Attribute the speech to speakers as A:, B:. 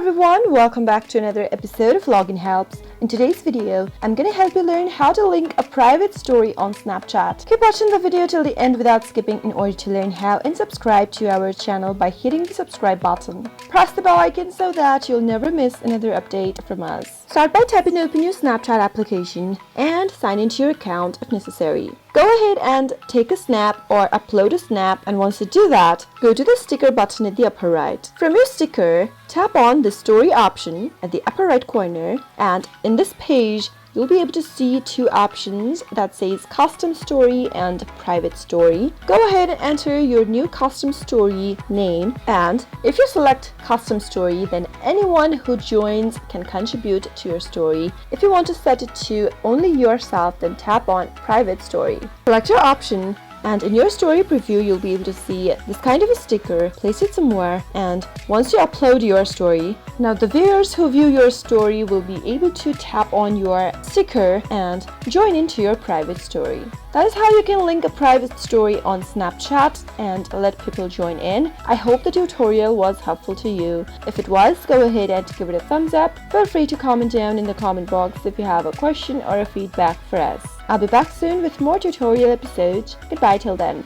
A: everyone, welcome back to another episode of Login Helps. In today's video, I'm gonna help you learn how to link a private story on Snapchat. Keep watching the video till the end without skipping in order to learn how, and subscribe to our channel by hitting the subscribe button. Press the bell icon so that you'll never miss another update from us. Start by tapping open your Snapchat application and sign into your account if necessary. Go ahead and take a snap or upload a snap, and once you do that, go to the sticker button at the upper right. From your sticker, tap on the story option at the upper right corner, and in this page, you'll be able to see two options that says custom story and private story. Go ahead and enter your new custom story name, and if you select custom story, then anyone who joins can contribute to your story. If you want to set it to only yourself, then tap on private story. Select your option, and in your story preview, you'll be able to see this kind of a sticker. Place it somewhere, and once you upload your story, now the viewers who view your story will be able to tap on your sticker and join into your private story. That is how you can link a private story on Snapchat and let people join in. I hope the tutorial was helpful to you. If it was, go ahead and give it a thumbs up. Feel free to comment down in the comment box if you have a question or a feedback for us. I'll be back soon with more tutorial episodes. Goodbye till then.